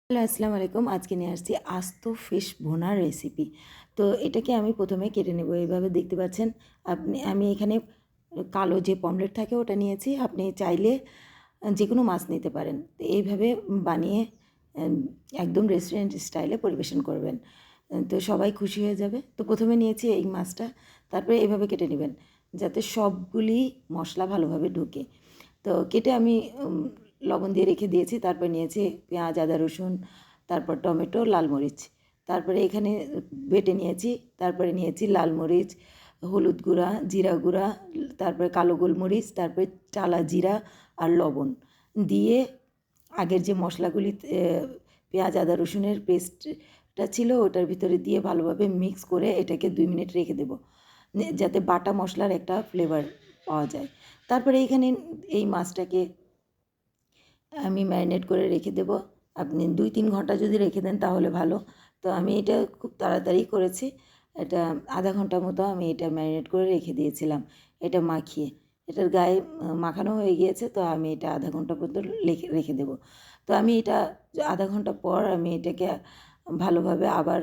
Hello, আসসালামু আলাইকুম। আজকে নিয়ে আসছি আস্ত ফিশ ভুনার রেসিপি। তো এটাকে আমি প্রথমে কেটে নেব। এইভাবে দেখতে পাচ্ছেন। আমি এখানে কালো যে পমফ্রেট থাকে ওটা নিয়েছি। আপনি চাইলে যেকোনো মাছ নিতে পারেন। তো এইভাবে বানিয়ে এম একদম রেস্টুরেন্ট স্টাইলে পরিবেশন করবেন। তো সবাই খুশি হয়ে যাবে। তো প্রথমে নিয়েছি এই মাছটা। তারপরে এভাবে কেটে নেবেন যাতে সবগুলি মশলা ভালোভাবে ঢোকে। তো কেটে আমি লবণ দিয়ে রেখে দিয়েছি। তারপর নিয়েছি পেঁয়াজ, আদা, রসুন, তারপর টমেটো, লাল মরিচ। তারপরে এখানে বেটে নিয়েছি। তারপরে নিয়েছি লাল মরিচ, হলুদ গুঁড়া, জিরা গুঁড়া, তারপরে কালো গোলমরিচ, তারপরে টালা জিরা আর লবণ দিয়ে আগের যে মশলাগুলি পেঁয়াজ, আদা, রসুনের পেস্টটা ছিল ওটার ভিতরে দিয়ে ভালোভাবে মিক্স করে এটাকে 2 মিনিট রেখে দেবো যাতে বাটা মশলার একটা ফ্লেভার পাওয়া যায়। তারপরে এইখানে এই মাছটাকে আমি ম্যারিনেট করে রেখে দেবো। আপনি 2-3 ঘন্টা যদি রেখে দেন তাহলে ভালো। তো আমি এটা খুব তাড়াতাড়ি করেছি। এটা আধা ঘন্টা মতো আমি এটা ম্যারিনেট করে রেখে দিয়েছিলাম এটা মাখিয়ে। এটার গায়ে মাখানো হয়ে গিয়েছে, তো আমি এটা আধা ঘন্টা পর্যন্ত রেখে দেবো। তো আমি এটা আধা ঘন্টা পর আমি এটাকে ভালোভাবে আবার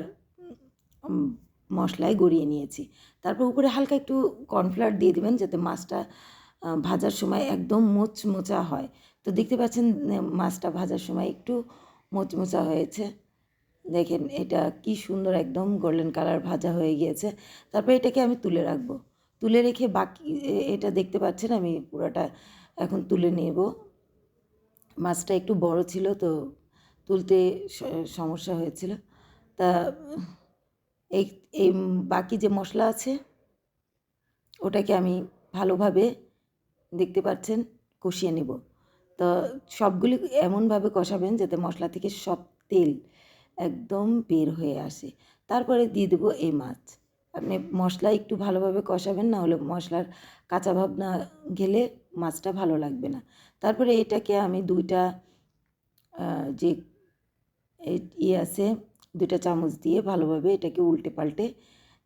উম মশলায় গড়িয়ে নিয়েছি। তারপর উপরে হালকা একটু কর্নফ্লাওয়ার দিয়ে দিবেন যাতে মাছটা ভাজার সময় একদম মোচমোচা হয়। তো দেখতে পাচ্ছেন মাছটা ভাজার সময় একটু মোচমোচা হয়েছে। দেখেন এটা কি সুন্দর একদম গোল্ডেন কালার ভাজা হয়ে গিয়েছে। তারপরে এটাকে আমি তুলে রাখবো। তুলে রেখে বাকি এটা দেখতে পাচ্ছেন আমি পুরাটা এখন তুলে নেব। মাছটা একটু বড় ছিল তো তুলতে সমস্যা হয়েছিল। তা এই এই বাকি যে মশলা আছে ওটাকে আমি ভালোভাবে দেখতে পাচ্ছেন কষিয়ে নেব। তো সবগুলি এমনভাবে কষাবেন যাতে মশলা থেকে সব তেল একদম বের হয়ে আসে। তারপরে দিয়ে দেবো এই মাছ। আপনি মশলা একটু ভালোভাবে কষাবেন, না হলে মশলার কাঁচা ভাব না গেলে মাছটা ভালো লাগবে না। তারপরে এটাকে আমি 2টা যে আছে 2টা চামচ দিয়ে ভালোভাবে এটাকে উল্টে পাল্টে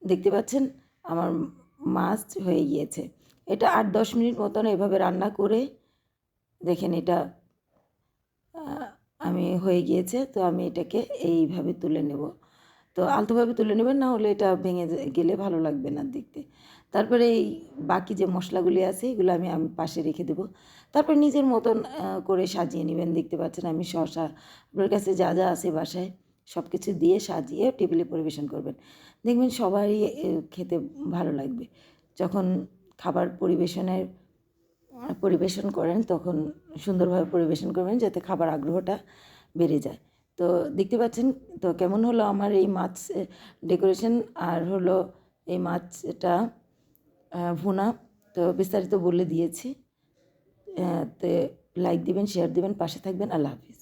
দেখতে পাচ্ছেন আমার মাছ হয়ে গিয়েছে। এটা 8-10 মিনিট মতন এভাবে রান্না করে দেখেন এটা আমি হয়ে গিয়েছে। তো আমি এটাকে এইভাবে তুলে নেব। তো আলতোভাবে তুলে নেবেন, না হলে এটা ভেঙে গেলে ভালো লাগবে না দেখতে। তারপরে এই বাকি যে মশলাগুলি আছে এগুলো আমি পাশে রেখে দেবো। তারপর নিজের মতন করে সাজিয়ে নেবেন। দেখতে পাচ্ছেন আমি শসা, আপনার কাছে যা যা আছে বাসায় সব কিছু দিয়ে সাজিয়ে টেবিলে পরিবেশন করবেন। দেখবেন সবারই খেতে ভালো লাগবে। যখন খাবার পরিবেশন করেন তখন সুন্দরভাবে পরিবেশন করবেন যাতে খাবার আগ্রহটা বেড়ে যায়। তো দেখতে পাচ্ছেন তো কেমন হলো আমার এই মাছ ডেকোরেশন আর হলো এই মাছটা ভুনা। তো বিস্তারিত বলে দিয়েছি। তো লাইক দিবেন, শেয়ার দিবেন, পাশে থাকবেন। আল্লাহ হাফিজ।